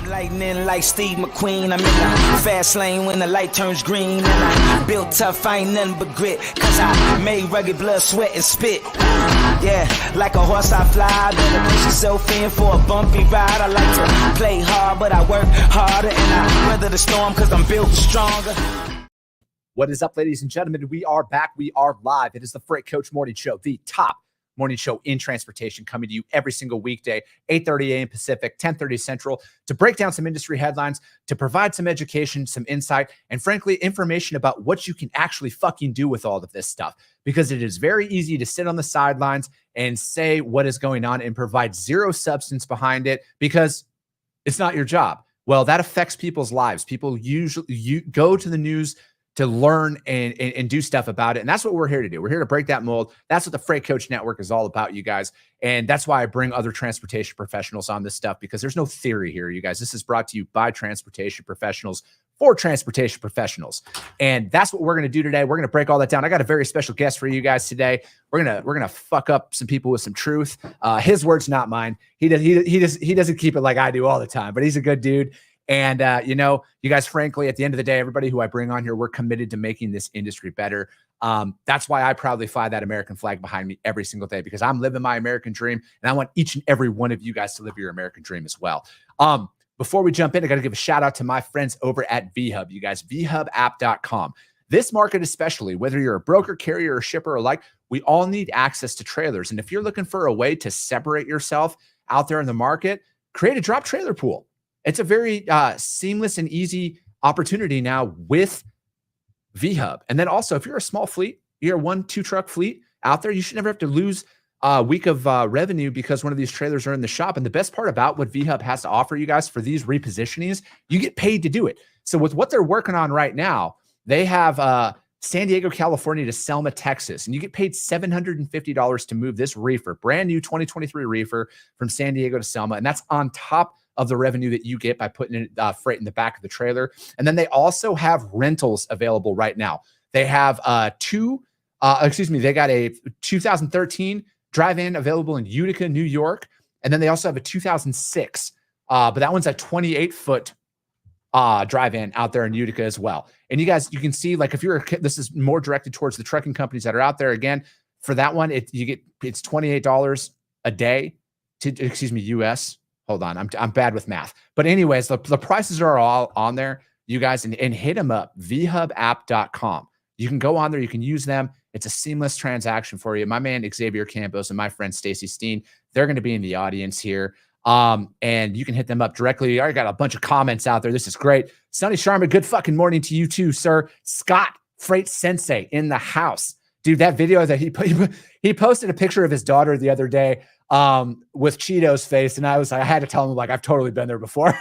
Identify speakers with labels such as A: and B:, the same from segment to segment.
A: Lightning like Steve McQueen. I'm in the fast lane when the light turns green. And I built tough, I ain't nothing but grit. Cause I made rugged blood, sweat, and spit. Yeah, like a horse I fly. Better push yourself in for a bumpy ride. I like to play hard, but I work harder. And I weather the storm cause I'm built stronger.
B: What is up, ladies and gentlemen? We are back. We are live. It is the Freight Coach Morning Show, the top morning show in transportation, coming to you every single weekday, 8:30 a.m. Pacific, 10:30 Central, to break down some industry headlines, to provide some education, some insight, and frankly, information about what you can actually fucking do with all of this stuff. Because it is very easy to sit on the sidelines and say what is going on and provide zero substance behind it because it's not your job. Well, that affects people's lives. People usually go to the news to learn and do stuff about it. And that's what we're here to do. We're here to break that mold. That's what the Freight Coach Network is all about, you guys. And that's why I bring other transportation professionals on this stuff, because there's no theory here, you guys. This is brought to you by transportation professionals for transportation professionals. And that's what we're going to do today. We're going to break all that down. I got a very special guest for you guys today. We're going to fuck up some people with some truth. His words, not mine. He doesn't keep it like I do all the time, but he's a good dude. And, you know, you guys, frankly, at the end of the day, everybody who I bring on here, we're committed to making this industry better. That's why I proudly fly that American flag behind me every single day, because I'm living my American dream. And I want each and every one of you guys to live your American dream as well. Before we jump in, I got to give a shout out to my friends over at VHub, you guys, vhubapp.com. This market especially, whether you're a broker, carrier, or shipper alike, we all need access to trailers. And if you're looking for a way to separate yourself out there in the market, create a drop trailer pool. It's a very seamless and easy opportunity now with VHub. And then also, if you're a small fleet, you're a 1-2 truck fleet out there, you should never have to lose a week of revenue because one of these trailers are in the shop. And the best part about what VHub has to offer you guys for these repositionings, you get paid to do it. So with what they're working on right now, they have San Diego, California to Selma, Texas, and you get paid $750 to move this reefer, brand new 2023 reefer from San Diego to Selma. And that's on top of the revenue that you get by putting it, freight in the back of the trailer. And then they also have rentals available right now. They have they got a 2013 drive-in available in Utica, New York. And then they also have a 2006, but that one's a 28-foot drive-in out there in Utica as well. And you guys, you can see, like, if you're this is more directed towards the trucking companies that are out there. Again, for that one, it's $28 a day US. Hold on, I'm bad with math. But anyways, the prices are all on there, you guys, and hit them up, vhubapp.com. You can go on there, you can use them. It's a seamless transaction for you. My man Xavier Campos and my friend Stacy Steen, they're going to be in the audience here. And you can hit them up directly. I got a bunch of comments out there. This is great. Sonny Sharma, good fucking morning to you too, sir. Scott Freight Sensei in the house. Dude, that video that he posted a picture of his daughter the other day with Cheeto's face. And I had to tell him, like, I've totally been there before.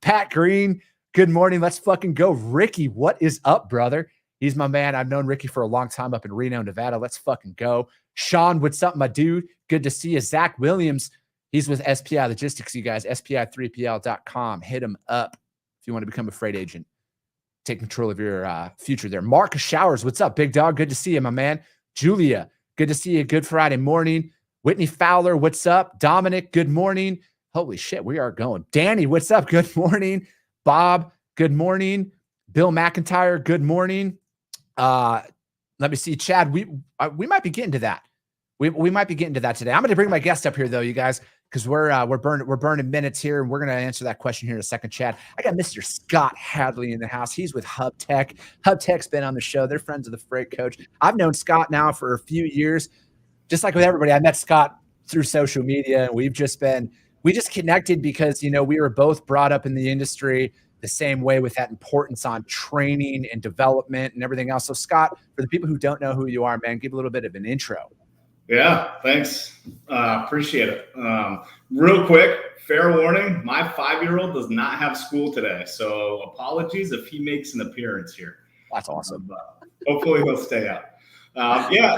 B: Pat Green, good morning. Let's fucking go. Ricky, what is up, brother? He's my man. I've known Ricky for a long time up in Reno, Nevada. Let's fucking go. Sean, what's up, my dude? Good to see you. Zach Williams, he's with SPI Logistics, you guys, SPI3PL.com. Hit him up if you want to become a freight agent. Take control of your future there. Mark Showers, what's up, big dog? Good to see you, my man. Julia, good to see you. Good Friday morning. Whitney Fowler, what's up? Dominic, good morning. Holy shit, we are going. Danny, what's up? Good morning. Bob, good morning. Bill McIntyre, good morning. Let me see. Chad, we might be getting to that. We might be getting to that today. I'm going to bring my guest up here, though, you guys, because we're burning minutes here, and we're going to answer that question here in a second, Chad. I got Mr. Scott Hadley in the house. He's with Hub Tech. Hub Tech's been on the show. They're friends of the Freight Coach. I've known Scott now for a few years. Just like with everybody, I met Scott through social media, and we just connected because, you know, we were both brought up in the industry the same way with that importance on training and development and everything else. So Scott, for the people who don't know who you are, man, give a little bit of an intro.
C: Yeah, thanks. Appreciate it. Real quick, fair warning, my 5-year-old does not have school today. So apologies if he makes an appearance here.
B: That's awesome.
C: Hopefully he'll stay out.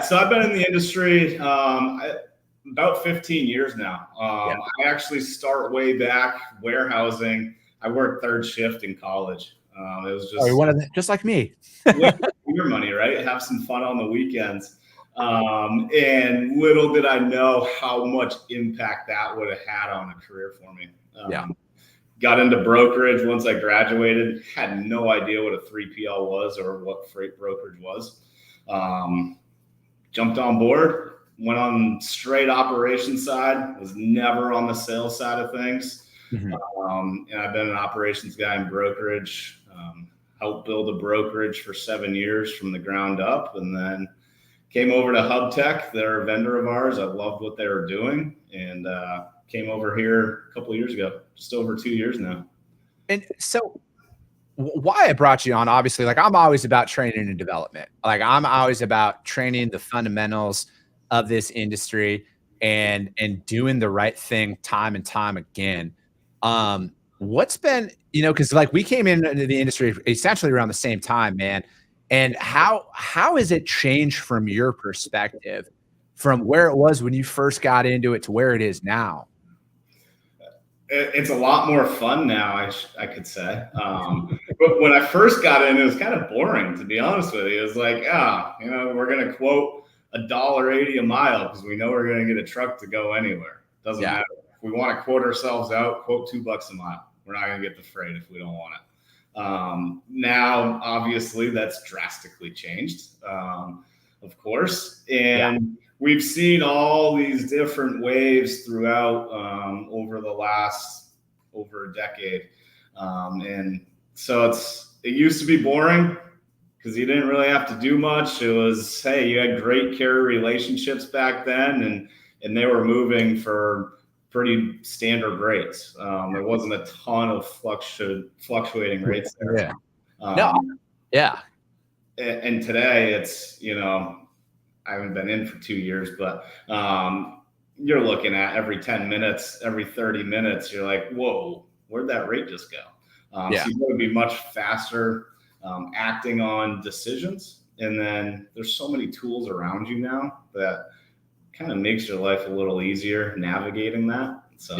C: So I've been in the industry about 15 years now. I actually start way back warehousing. I worked third shift in college. It was just
B: just like me.
C: Your money, right? Have some fun on the weekends. And little did I know how much impact that would have had on a career for me. got into brokerage once I graduated. Had no idea what a 3PL was or what freight brokerage was. Jumped on board, went on straight operations side, was never on the sales side of things. And I've been an operations guy in brokerage, helped build a brokerage for 7 years from the ground up, and then came over to Hub Tech. They're a vendor of ours. I loved what they were doing, and came over here a couple of years ago, just over 2 years now.
B: And so why I brought you on, obviously, like I'm always about training and development. Like I'm always about training the fundamentals of this industry and doing the right thing time and time again. What's been, because like we came into the industry essentially around the same time, man. And how has it changed from your perspective, from where it was when you first got into it to where it is now?
C: It's a lot more fun now, I could say. But when I first got in, it was kind of boring, to be honest with you. It was like, we're going to quote $1.80 a mile because we know we're going to get a truck to go anywhere. Doesn't matter. If we want to quote ourselves out, quote $2 a mile. We're not going to get the freight if we don't want it. Now, obviously, that's drastically changed, of course. And we've seen all these different waves throughout over a decade. And so it used to be boring because you didn't really have to do much. It was, hey, you had great carrier relationships back then, and they were moving for pretty standard rates. There wasn't a ton of fluctuating rates there. And today it's, I haven't been in for 2 years, but you're looking at every 10 minutes, every 30 minutes, you're like, whoa, where'd that rate just go? So you've got to be much faster acting on decisions. And then there's so many tools around you now that kind of makes your life a little easier navigating that. So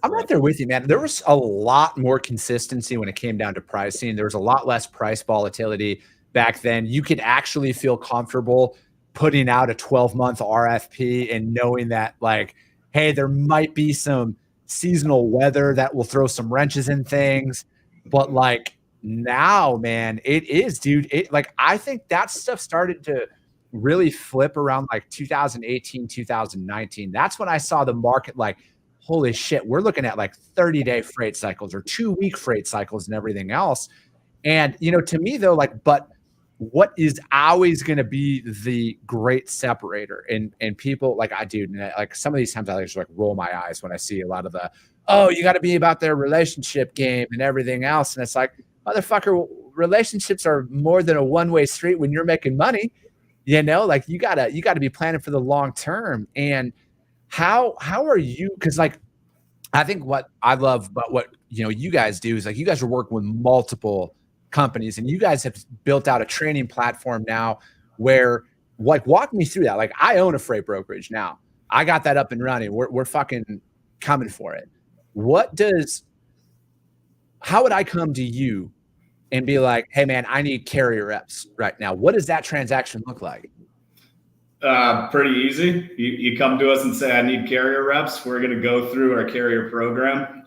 B: I'm right there with you, man. There was a lot more consistency when it came down to pricing. There was a lot less price volatility back then. You could actually feel comfortable putting out a 12-month RFP and knowing that, like, hey, there might be some seasonal weather that will throw some wrenches in things. But like now, man, it is, dude. I think that stuff started to really flip around like 2018, 2019. That's when I saw the market like, holy shit, we're looking at like 30-day freight cycles or 2-week freight cycles and everything else. And, to me though, like, but what is always going to be the great separator, and people like I do, like some of these times I just like roll my eyes when I see a lot of you got to be about their relationship game and everything else. And it's like, motherfucker, relationships are more than a one-way street when you're making money. Like you gotta be planning for the long term. And how are you? Because like I think what I love about what you guys do is like you guys are working with multiple companies, and you guys have built out a training platform now where, like, walk me through that. Like, I own a freight brokerage now. I got that up and running. We're fucking coming for it. How would I come to you and be like, hey man, I need carrier reps right now? What does that transaction look like?
C: Pretty easy. You come to us and say, I need carrier reps. We're going to go through our carrier program.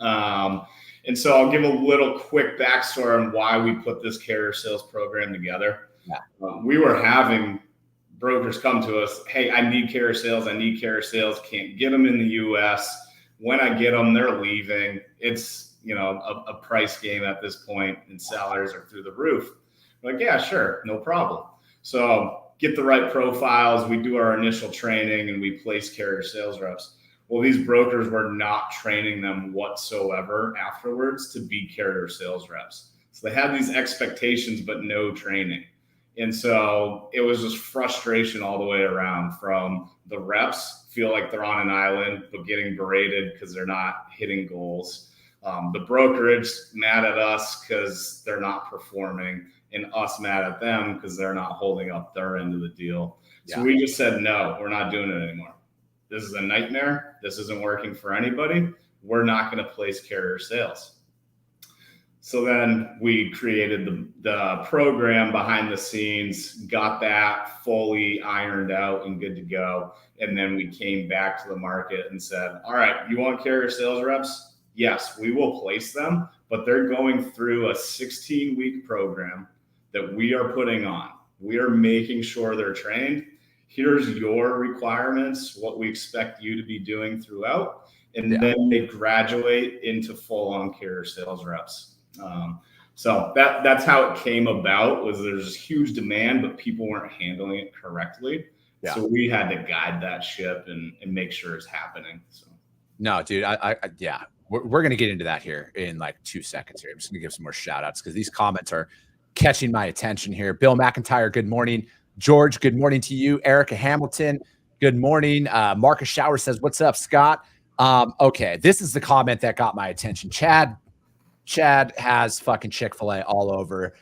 C: And so I'll give a little quick backstory on why we put this carrier sales program together. We were having brokers come to us, hey, I need carrier sales. Can't get them in the US. When I get them, they're leaving. It's, a price game at this point, and salaries are through the roof. We're like, yeah, sure, no problem. So get the right profiles. We do our initial training and we place carrier sales reps. Well, these brokers were not training them whatsoever afterwards to be carrier sales reps. So they had these expectations, but no training. And so it was just frustration all the way around, from the reps feel like they're on an island, but getting berated because they're not hitting goals. The brokerage mad at us because they're not performing, and us mad at them because they're not holding up their end of the deal. So we just said, no, we're not doing it anymore. This is a nightmare. This isn't working for anybody. We're not going to place carrier sales. So then we created the program behind the scenes, got that fully ironed out and good to go. And then we came back to the market and said, all right, you want carrier sales reps? yes, we will place them, but they're going through a 16-week program that we are putting on. We are making sure they're trained. Here's your requirements, what we expect you to be doing throughout. And then they graduate into full-on carrier sales reps. So that's how it came about, was there's huge demand, but people weren't handling it correctly. Yeah. So we had to guide that ship and make sure it's happening. So.
B: No, dude, yeah, we're going to get into that here in like 2 seconds here. I'm just going to give some more shout outs because these comments are catching my attention here. Bill McIntyre, good morning. George, good morning to you. Erica Hamilton, good morning. Marcus Shower says, what's up, Scott? Okay, this is the comment that got my attention. Chad has fucking Chick-fil-A all over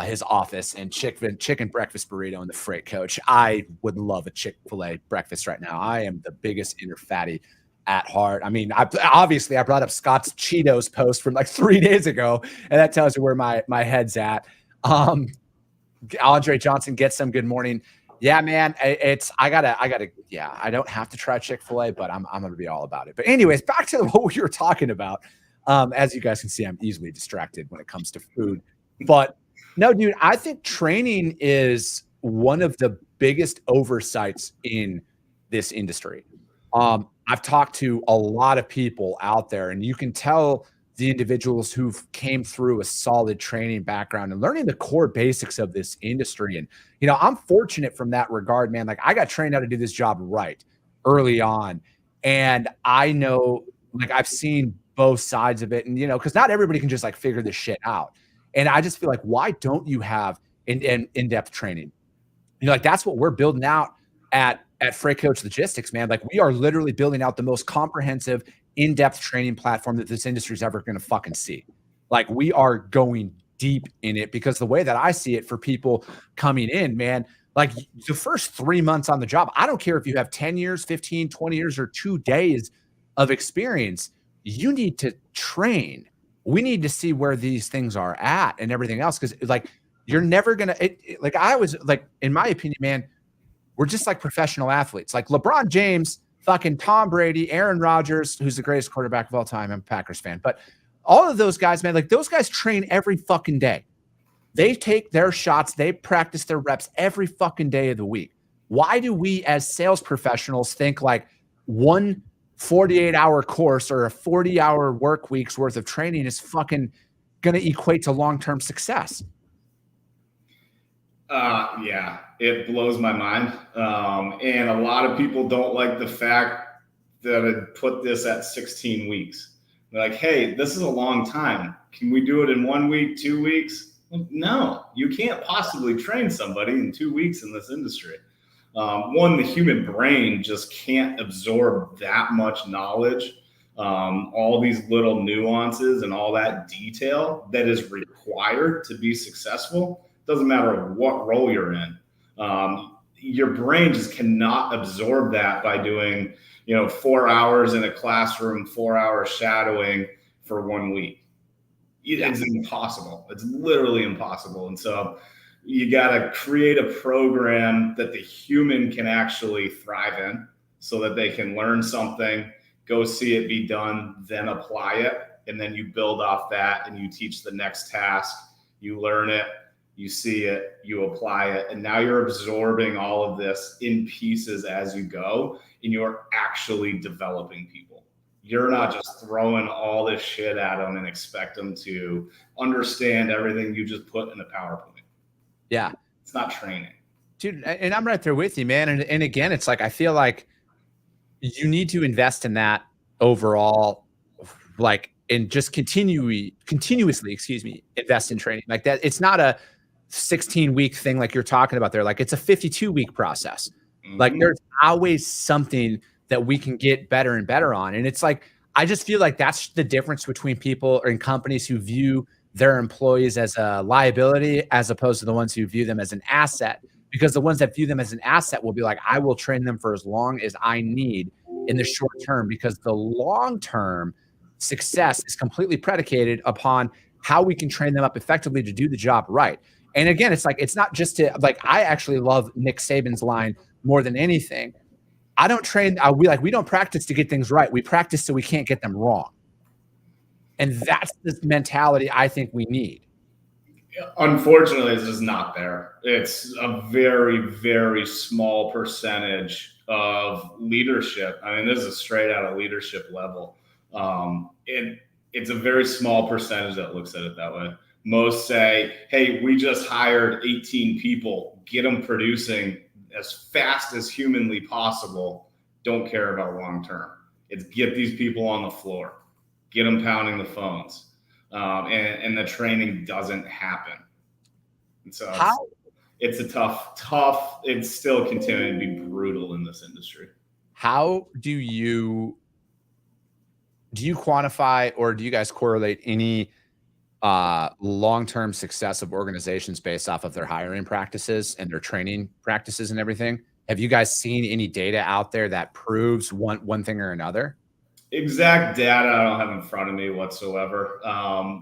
B: his office and chicken breakfast burrito in the freight coach. I would love a Chick-fil-A breakfast right now. I am the biggest inner fatty at heart. I mean, I brought up Scott's Cheetos post from like 3 days ago, and that tells you where my head's at. Andre Johnson gets some good morning. Yeah, man, I don't have to try Chick-fil-A, but I'm going to be all about it. But anyways, back to what we were talking about. As you guys can see, I'm easily distracted when it comes to food. But no, dude, I think training is one of the biggest oversights in this industry. I've talked to a lot of people out there, and you can tell the individuals who've came through a solid training background and learning the core basics of this industry. And, I'm fortunate from that regard, man. Like, I got trained how to do this job right early on. And I know, like, I've seen both sides of it. And, because not everybody can just like figure this shit out. And I just feel like, why don't you have in-depth training? Like, that's what we're building out at Freight Coach Logistics, man. Like, we are literally building out the most comprehensive, in-depth training platform that this industry is ever going to fucking see. Like, we are going deep in it, because the way that I see it for people coming in, man, like the first 3 months on the job, I don't care if you have 10 years, 15, 20 years, or 2 days of experience, you need to train. We need to see where these things are at and everything else. Cause like, you're never going to, like, I was like, in my opinion, man, we're just like professional athletes, like LeBron James, fucking Tom Brady, Aaron Rodgers, who's the greatest quarterback of all time. I'm a Packers fan, but all of those guys, man, like those guys train every fucking day. They take their shots. They practice their reps every fucking day of the week. Why do we as sales professionals think like one 48-hour course or a 40-hour work week's worth of training is fucking going to equate to long-term success?
C: Yeah, it blows my mind. And a lot of people don't like the fact that it put this at 16 weeks. They're like, hey, this is a long time. Can we do it in 1 week, 2 weeks? No, you can't possibly train somebody in 2 weeks in this industry. One, the human brain just can't absorb that much knowledge, all these little nuances and all that detail that is required to be successful. Doesn't matter what role you're in. Your brain just cannot absorb that by doing, 4 hours in a classroom, 4 hours shadowing for 1 week. It's impossible. It's literally impossible. And so you got to create a program that the human can actually thrive in, so that they can learn something, go see it be done, then apply it. And then you build off that and you teach the next task, you learn it, you see it, you apply it. And now you're absorbing all of this in pieces as you go, and you're actually developing people. You're not just throwing all this shit at them and expect them to understand everything you just put in a PowerPoint.
B: Yeah.
C: It's not training.
B: Dude, and I'm right there with you, man. And again, it's like, I feel like you need to invest in that overall, like, and just continuously, invest in training like that. It's not a 16-week thing like you're talking about there. Like, it's a 52-week process. Mm-hmm. Like, there's always something that we can get better and better on. And it's like, I just feel like that's the difference between people or in companies who view their employees as a liability as opposed to the ones who view them as an asset. Because the ones that view them as an asset will be like, I will train them for as long as I need in the short term, because the long-term success is completely predicated upon how we can train them up effectively to do the job right. And again, it's like, it's not just to, like, I actually love Nick Saban's line more than anything. I don't train, we don't practice to get things right. We practice so we can't get them wrong. And that's the mentality I think we need.
C: Unfortunately, it's just not there. It's a very, very small percentage of leadership. I mean, this is straight out of leadership level. It's a very small percentage that looks at it that way. Most say, hey, we just hired 18 people, get them producing as fast as humanly possible. Don't care about long term. It's get these people on the floor, get them pounding the phones. And the training doesn't happen. And so it's a tough, it's still continuing to be brutal in this industry.
B: How do you quantify, or do you guys correlate any long-term success of organizations based off of their hiring practices and their training practices and everything? Have you guys seen any data out there that proves one thing or another?
C: Exact data I don't have in front of me whatsoever.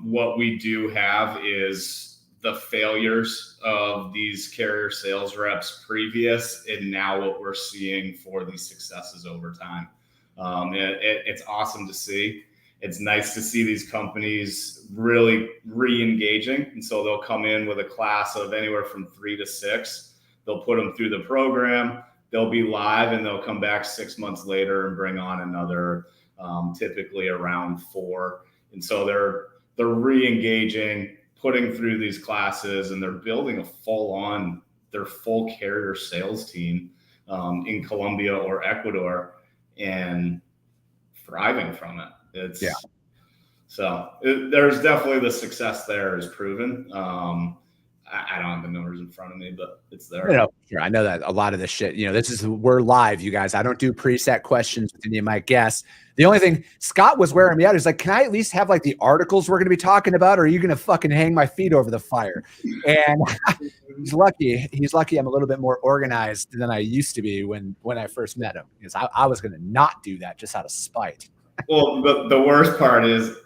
C: What we do have is the failures of these carrier sales reps previous, and now what we're seeing for these successes over time. It's awesome to see. It's nice to see these companies really re-engaging. And so they'll come in with a class of anywhere from 3 to 6. They'll put them through the program. They'll be live, and they'll come back 6 months later and bring on another, typically around 4. And so they're re-engaging, putting through these classes, and they're building their full carrier sales team in Colombia or Ecuador and thriving from it. There's definitely the success there is proven. I don't have the numbers in front of me, but it's there.
B: Sure. I know that a lot of this shit, we're live, you guys. I don't do preset questions with any of my guests. The only thing Scott was wearing me out is like, can I at least have like the articles we're going to be talking about? Or are you going to fucking hang my feet over the fire? And he's lucky. I'm a little bit more organized than I used to be when I first met him, because I was going to not do that just out of spite.
C: Well, the worst part is,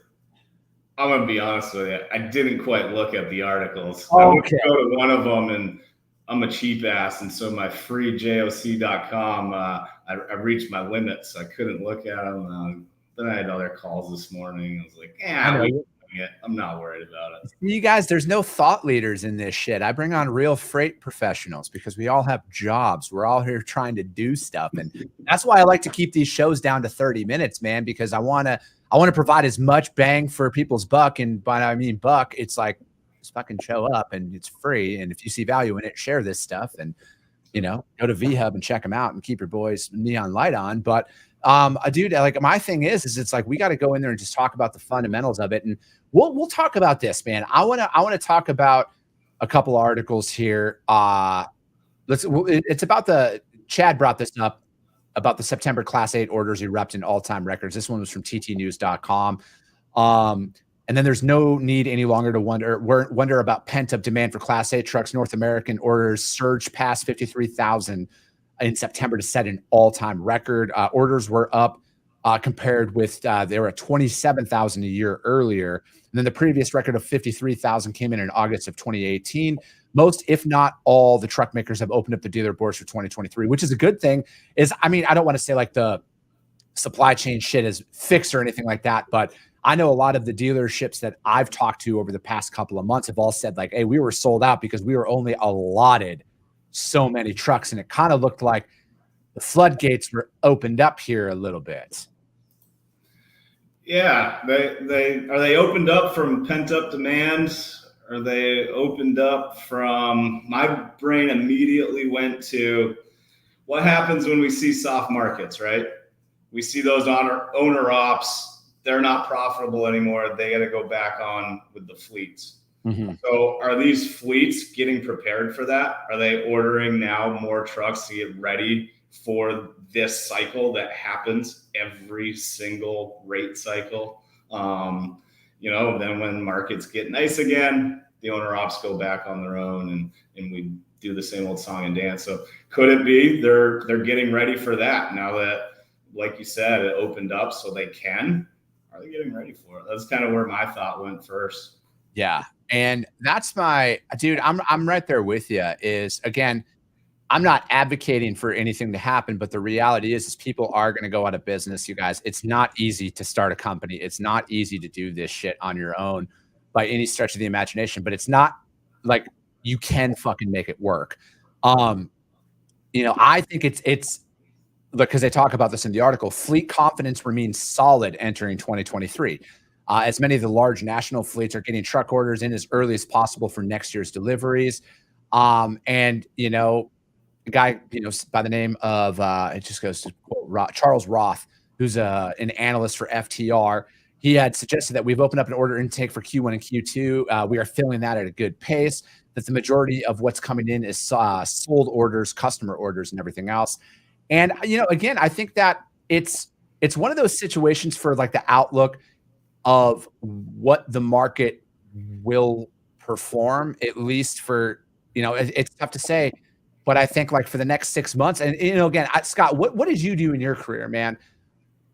C: I'm going to be honest with you, I didn't quite look at the articles.
B: Okay.
C: I would go to one of them, and I'm a cheap ass. And so my free joc.com, I reached my limit, so I couldn't look at them. Then I had other calls this morning. I was like, I'm not worried about it.
B: You guys, there's no thought leaders in this shit. I bring on real freight professionals because we all have jobs. We're all here trying to do stuff. And that's why I like to keep these shows down to 30 minutes, man, because I want to provide as much bang for people's buck. And by I mean buck, it's like, just fucking show up and it's free. And if you see value in it, share this stuff and, go to VHub and check them out and keep your boys neon light on. But dude, like my thing is it's like, we got to go in there and just talk about the fundamentals of it. And we'll talk about this, man. I want to talk about a couple articles here. It's about Chad brought this up about the September Class 8 orders erupt in all-time records. This one was from ttnews.com. And then there's no need any longer to wonder about pent-up demand for Class 8 trucks. North American orders surged past 53,000 in September to set an all-time record. Orders were up compared with they were at 27,000 a year earlier. And then the previous record of 53,000 came in August of 2018. Most, if not all, the truck makers have opened up the dealer boards for 2023, which is a good thing. I don't want to say like the supply chain shit is fixed or anything like that, but I know a lot of the dealerships that I've talked to over the past couple of months have all said like, hey, we were sold out because we were only allotted so many trucks. And it kind of looked like the floodgates were opened up here a little bit.
C: Yeah. They opened up from pent up demand? Are they opened up from, my brain immediately went to what happens when we see soft markets, right? We see those owner ops, they're not profitable anymore. They got to go back on with the fleets. Mm-hmm. So are these fleets getting prepared for that? Are they ordering now more trucks to get ready for this cycle that happens every single rate cycle? Then when markets get nice again, the owner ops go back on their own and we do the same old song and dance. So could it be they're getting ready for that now that, like you said, it opened up so they can? Are they getting ready for it? That's kind of where my thought went first.
B: Yeah. And that's my dude. I'm right there with you. Is again, I'm not advocating for anything to happen, but the reality is people are going to go out of business, you guys. It's not easy to start a company. It's not easy to do this shit on your own by any stretch of the imagination, but it's not like you can fucking make it work. I think it's because they talk about this in the article, fleet confidence remains solid entering 2023. As many of the large national fleets are getting truck orders in as early as possible for next year's deliveries. And a guy, by the name of, it just goes to quote, Charles Roth, who's an analyst for FTR. He had suggested that we've opened up an order intake for Q1 and Q2. We are filling that at a good pace, that the majority of what's coming in is sold orders, customer orders, and everything else. And, again, I think that it's one of those situations for like the outlook of what the market will perform, at least for, it's tough to say. But I think like for the next 6 months, and again, Scott, what did you do in your career, man?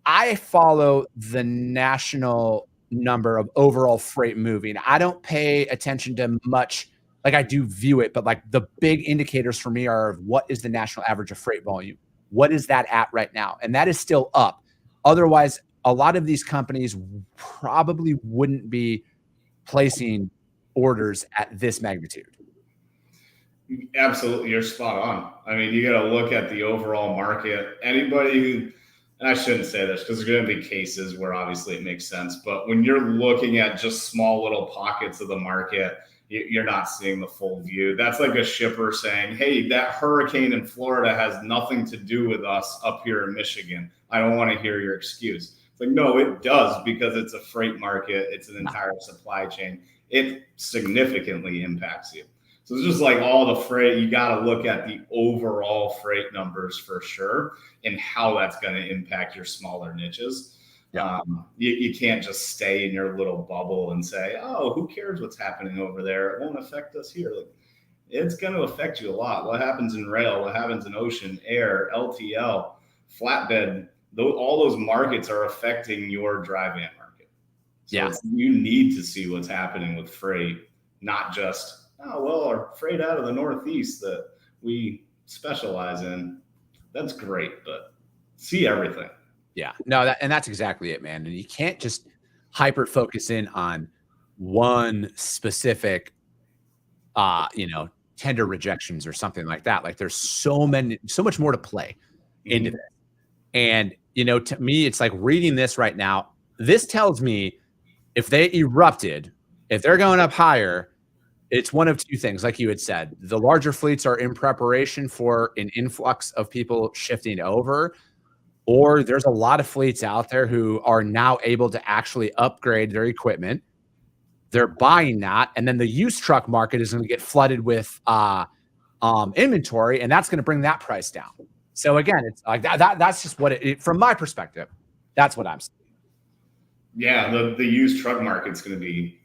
B: I follow the national number of overall freight moving. I don't pay attention to much, like I do view it, but like the big indicators for me are what is the national average of freight volume? What is that at right now? And that is still up. Otherwise, a lot of these companies probably wouldn't be placing orders at this magnitude.
C: Absolutely, you're spot on. I mean, you got to look at the overall market. Anybody who, and I shouldn't say this because there's going to be cases where obviously it makes sense, but when you're looking at just small little pockets of the market, you're not seeing the full view. That's like a shipper saying, hey, that hurricane in Florida has nothing to do with us up here in Michigan. I don't want to hear your excuse. It's like, no, it does, because it's a freight market. It's an entire supply chain. It significantly impacts you. So it's just like all the freight, you got to look at the overall freight numbers for sure and how that's going to impact your smaller niches. Yeah. You can't just stay in your little bubble and say, oh, who cares what's happening over there? It won't affect us here. Like, it's going to affect you a lot. What happens in rail, what happens in ocean, air, LTL, flatbed, all those markets are affecting your dry van market. So yeah, you need to see what's happening with freight, not just, oh, well, our freight out of the Northeast that we specialize in, that's great, but see everything.
B: Yeah, no, that's exactly it, man. And you can't just hyper focus in on one specific, tender rejections or something like that. Like there's so much more to play into this. And, to me, it's like reading this right now. This tells me if they erupted, if they're going up higher, it's one of two things. Like you had said, the larger fleets are in preparation for an influx of people shifting over, or there's a lot of fleets out there who are now able to actually upgrade their equipment. They're buying that, and then the used truck market is going to get flooded with inventory, and that's going to bring that price down. So again, it's like that's just what it from my perspective, that's what I'm saying.
C: Yeah, the used truck market's going to be,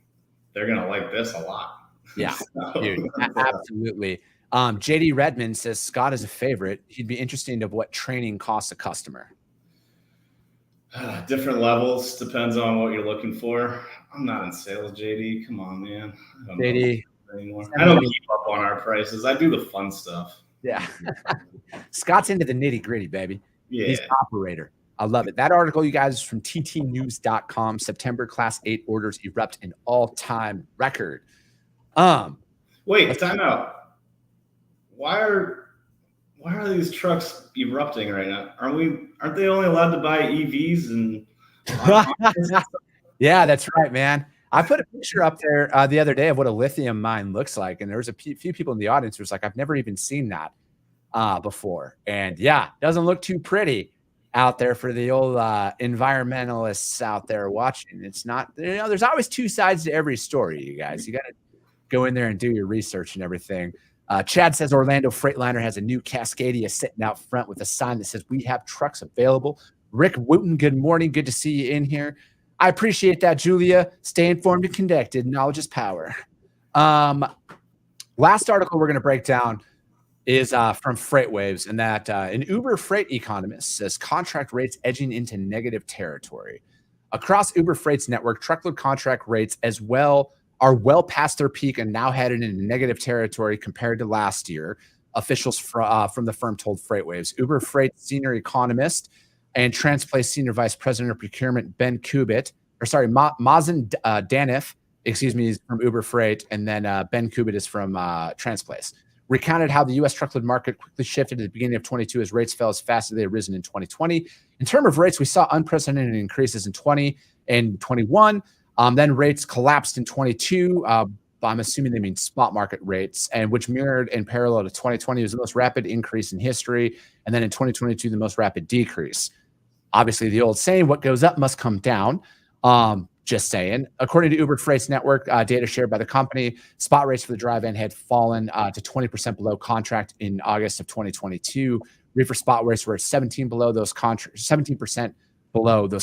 C: they're going to like this a lot.
B: Yeah, dude, absolutely. JD Redmond says Scott is a favorite. He'd be interested in what training costs a customer.
C: Different levels, depends on what you're looking for. I'm not in sales, JD. Come on, man.
B: JD,
C: I don't keep up on our prices. I do the fun stuff.
B: Yeah. Scott's into the nitty gritty, baby.
C: Yeah.
B: He's an operator. I love it. That article, you guys, is from ttnews.com. September Class 8 orders erupt an all-time record.
C: Wait, time out. Why are these trucks erupting right now? Aren't they only allowed to buy EVs and
B: Yeah, that's right, man. I put a picture up there the other day of what a lithium mine looks like, and there was a few people in the audience who was like, I've never even seen that before. And yeah, doesn't look too pretty out there for the old environmentalists out there watching. It's not, there's always two sides to every story, you guys. You got to go in there and do your research and everything. Chad says Orlando Freightliner has a new Cascadia sitting out front with a sign that says we have trucks available. Rick Wooten, good morning. Good to see you in here. I appreciate that, Julia. Stay informed and connected. Knowledge is power. Last article we're going to break down is from FreightWaves, and that an Uber freight economist says contract rates edging into negative territory. Across Uber Freight's network, truckload contract rates as well are well past their peak and now headed into negative territory compared to last year. officials from the firm told FreightWaves. Uber Freight senior economist and Transplace senior vice president of procurement Mazen Danif, is from Uber Freight, and then Ben Kubit is from Transplace, recounted how the U.S. truckload market quickly shifted at the beginning of 22 as rates fell as fast as they had risen in 2020. In terms of rates, we saw unprecedented increases in 20 and 21. Then rates collapsed in 22. I'm assuming they mean spot market rates, and which mirrored in parallel to 2020 was the most rapid increase in history, and then in 2022 the most rapid decrease. Obviously, the old saying, "What goes up must come down." Just saying. According to Uber Freight's network data shared by the company, spot rates for the dry van had fallen to 20% below contract in August of 2022. Reefer spot rates were 17% below those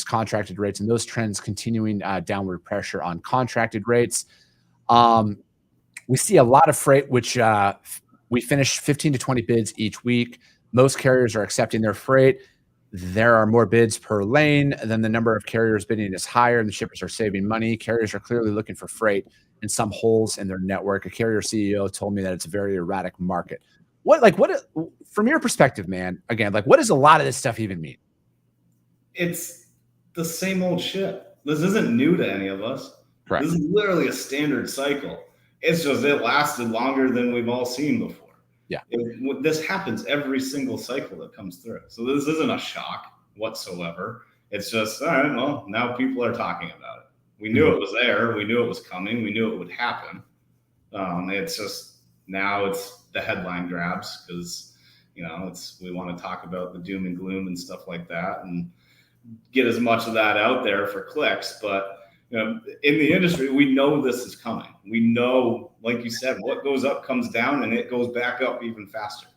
B: contracted rates, and those trends continuing downward pressure on contracted rates. We see a lot of freight, which we finish 15 to 20 bids each week. Most carriers are accepting their freight. There are more bids per lane, then the number of carriers bidding is higher, and the shippers are saving money. Carriers are clearly looking for freight and some holes in their network. A carrier CEO told me that it's a very erratic market. From your perspective, man, again, what does a lot of this stuff even mean?
C: It's the same old shit. This isn't new to any of us. Correct. This is literally a standard cycle. It's just it lasted longer than we've all seen before.
B: Yeah,
C: this happens every single cycle that comes through. So this isn't a shock whatsoever. It's just, all right, well, now people are talking about it. We knew it was there. We knew it was coming. We knew it would happen. It's just now it's the headline grabs because, we want to talk about the doom and gloom and stuff like that and get as much of that out there for clicks. But in the industry, we know this is coming. We know, like you said, what goes up comes down and it goes back up even faster.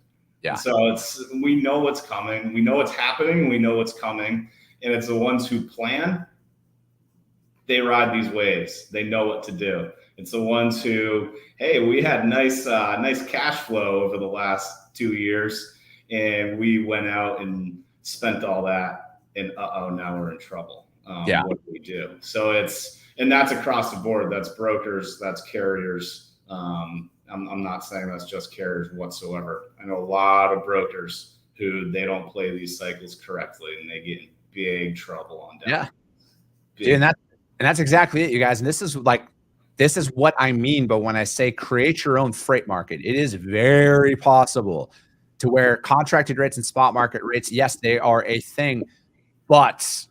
C: Yeah. So we know what's coming. We know what's happening. We know what's coming. And it's the ones who plan, they ride these waves. They know what to do. It's the ones who, hey, we had nice cash flow over the last 2 years and we went out and spent all that and now we're in trouble. What do we do? So and that's across the board. That's brokers, that's carriers. I'm not saying that's just carriers whatsoever. I know a lot of brokers who they don't play these cycles correctly and they get in big trouble on that.
B: Yeah. And that's exactly it, you guys. And this is what I mean. But when I say create your own freight market, it is very possible to where contracted rates and spot market rates, yes, they are a thing, but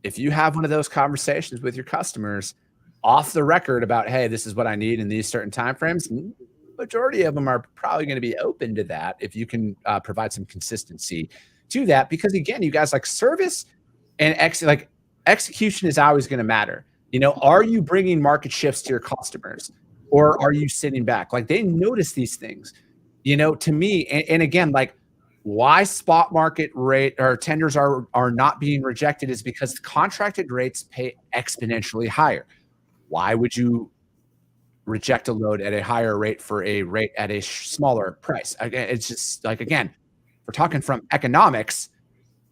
B: if you have one of those conversations with your customers off the record about, hey, this is what I need in these certain timeframes, majority of them are probably going to be open to that if you can provide some consistency to that. Because again, you guys, service and execution is always going to matter. Are you bringing market shifts to your customers or are you sitting back? They notice these things, to me. And again, why spot market rate or tenders are not being rejected is because contracted rates pay exponentially higher. Why would you reject a load at a higher rate for a rate at a smaller price? Again, it's just again, we're talking from economics.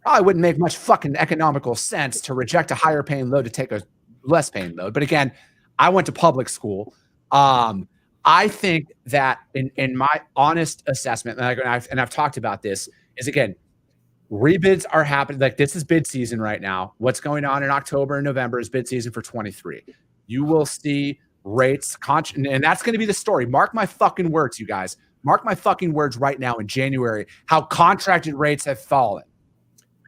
B: Probably wouldn't make much fucking economical sense to reject a higher paying load to take a less paying load. But again, I went to public school. I think that in my honest assessment, and I've talked about this, is again, rebids are happening. This is bid season right now. What's going on in October and November is bid season for 23. You will see rates, and that's going to be the story. Mark my fucking words, you guys. Mark my fucking words right now in January, how contracted rates have fallen.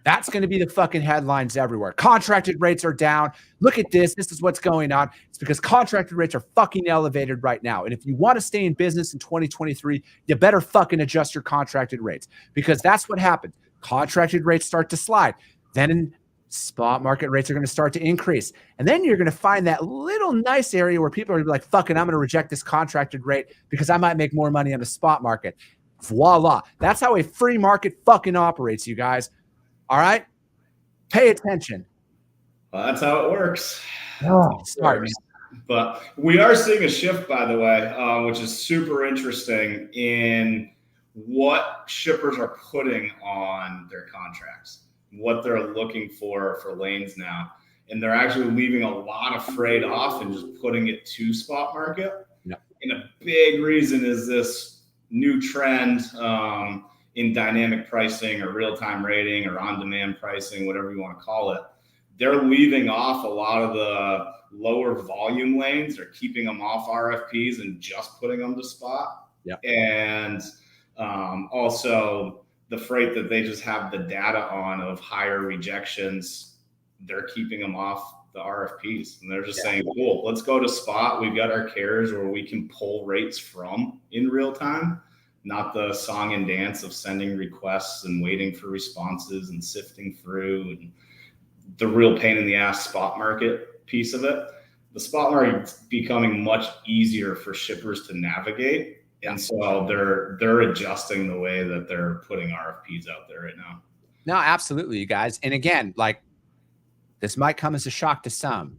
B: That's going to be the fucking headlines everywhere. Contracted rates are down. Look at this. This is what's going on. It's because contracted rates are fucking elevated right now. And if you want to stay in business in 2023, you better fucking adjust your contracted rates because that's what happens. Contracted rates start to slide. Then spot market rates are going to start to increase. And then you're going to find that little nice area where people are going to be like, fucking, I'm going to reject this contracted rate because I might make more money on the spot market. Voila. That's how a free market fucking operates, you guys. All right, pay attention.
C: Well, that's how it works.
B: Oh, sorry, man.
C: But we are seeing a shift, by the way, which is super interesting in what shippers are putting on their contracts, what they're looking for lanes now. And they're actually leaving a lot of freight off and just putting it to spot market. Yeah. And a big reason is this new trend in dynamic pricing or real-time rating or on-demand pricing, whatever you want to call it. They're leaving off a lot of the lower volume lanes. They're keeping them off RFPs and just putting them to spot.
B: Yeah.
C: And also the freight that they just have the data on of higher rejections, they're keeping them off the RFPs. And they're just saying, cool, let's go to spot. We've got our carriers where we can pull rates from in real time, not the song and dance of sending requests and waiting for responses and sifting through and the real pain in the ass spot market piece of it. The spot market's becoming much easier for shippers to navigate. And so they're adjusting the way that they're putting RFPs out there right now.
B: No, absolutely, you guys. And again, like, this might come as a shock to some.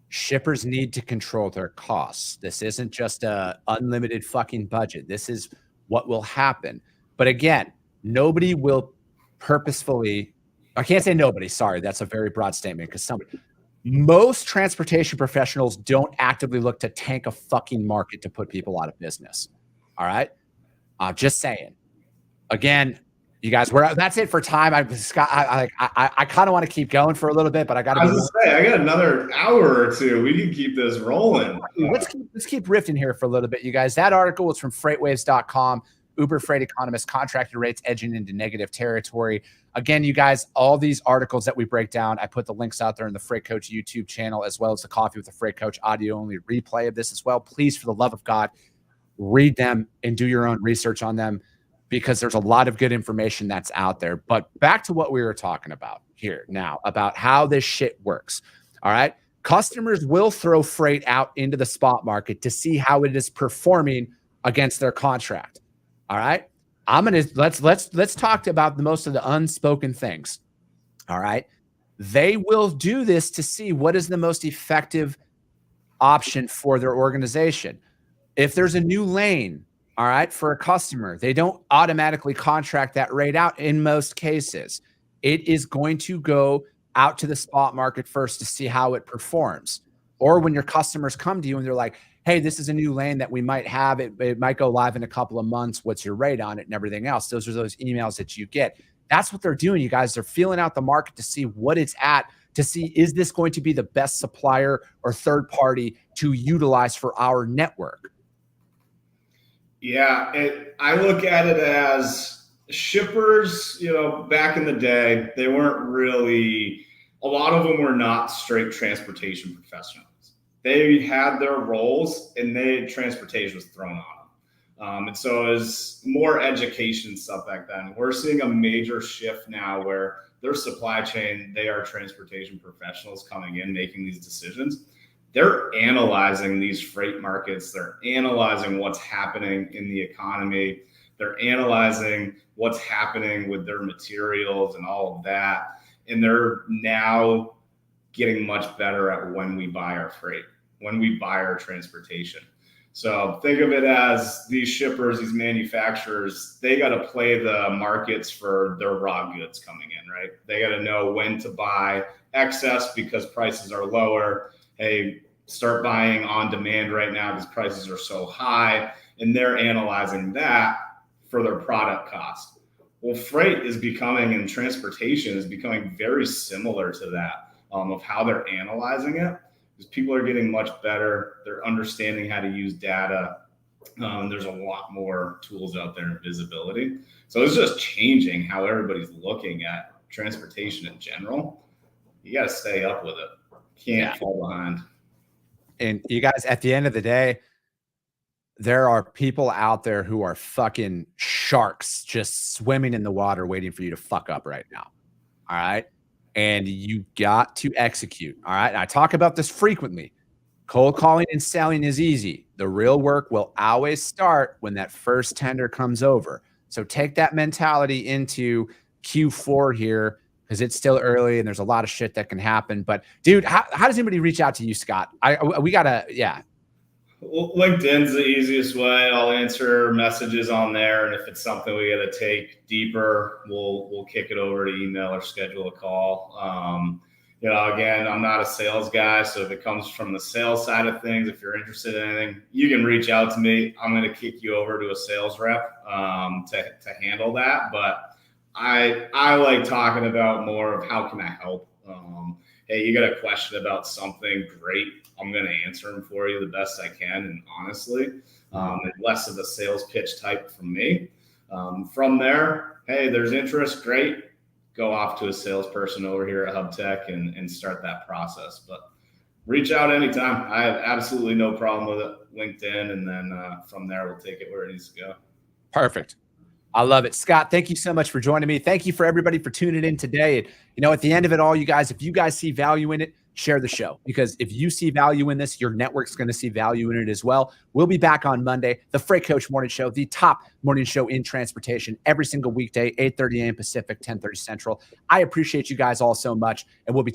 B: Shippers need to control their costs. This isn't just a unlimited fucking budget. This is what will happen. But again, nobody will purposefully, I can't say nobody, sorry, that's a very broad statement, because most transportation professionals don't actively look to tank a fucking market to put people out of business. All right. Just saying. Again, you guys, that's it for time. I kind of want to keep going for a little bit, but I got to.
C: I was going to say, I got another hour or two. We can keep this rolling.
B: Let's keep riffing here for a little bit, you guys. That article was from freightwaves.com. Uber freight economists, contractor rates edging into negative territory. Again, you guys, all these articles that we break down, I put the links out there in the Freight Coach YouTube channel, as well as the Coffee with the Freight Coach audio only replay of this as well. Please, for the love of God, read them and do your own research on them, because there's a lot of good information that's out there. But back to what we were talking about here now, about how this shit works. All right. Customers will throw freight out into the spot market to see how it is performing against their contract. All right. Let's talk about the most of the unspoken things. All right. They will do this to see what is the most effective option for their organization. If there's a new lane, all right, for a customer, they don't automatically contract that rate out in most cases. It is going to go out to the spot market first to see how it performs. Or when your customers come to you and they're like, hey, this is a new lane that we might have. It might go live in a couple of months. What's your rate on it and everything else? Those are those emails that you get. That's what they're doing, you guys. They're feeling out the market to see what it's at, to see, is this going to be the best supplier or third party to utilize for our network?
C: Yeah, I look at it as shippers, back in the day, they weren't really, a lot of them were not straight transportation professionals. They had their roles and transportation was thrown on them. And so it was more education stuff back then. We're seeing a major shift now where their supply chain, they are transportation professionals coming in, making these decisions. They're analyzing these freight markets. They're analyzing what's happening in the economy. They're analyzing what's happening with their materials and all of that. And they're now getting much better at when we buy our freight, when we buy our transportation. So think of it as these shippers, these manufacturers, they got to play the markets for their raw goods coming in, right? They got to know when to buy excess because prices are lower. Hey, start buying on demand right now because prices are so high, and they're analyzing that for their product cost. Well, freight is becoming, and transportation is becoming very similar to that, of how they're analyzing it, because people are getting much better. They're understanding how to use data. There's a lot more tools out there and visibility. So it's just changing how everybody's looking at transportation in general. You got to stay up with it. Can't fall behind.
B: And you guys, at the end of the day, there are people out there who are fucking sharks just swimming in the water waiting for you to fuck up right now. All right. And you got to execute. All right. And I talk about this frequently. Cold calling and selling is easy. The real work will always start when that first tender comes over. So take that mentality into Q4 here, because it's still early and there's a lot of shit that can happen. But dude, how does anybody reach out to you, Scott? We gotta,
C: LinkedIn's the easiest way. I'll answer messages on there, and if it's something we got to take deeper, we'll kick it over to email or schedule a call. Again, I'm not a sales guy. So if it comes from the sales side of things, if you're interested in anything, you can reach out to me. I'm going to kick you over to a sales rep to handle that. But I like talking about more of how can I help? Hey, you got a question about something, great. I'm going to answer them for you the best I can. And honestly, and less of a sales pitch type from me. From there, hey, there's interest, great. Go off to a salesperson over here at Hub Tech and start that process. But reach out anytime. I have absolutely no problem with it. LinkedIn, and then from there, we'll take it where it needs to go.
B: Perfect. I love it. Scott, thank you so much for joining me. Thank you for everybody for tuning in today. And, at the end of it all, you guys, if you guys see value in it, share the show, because if you see value in this, your network's going to see value in it as well. We'll be back on Monday, the Freight Coach Morning Show, the top morning show in transportation, every single weekday, 8:30 a.m. Pacific, 10:30 Central. I appreciate you guys all so much, and we'll be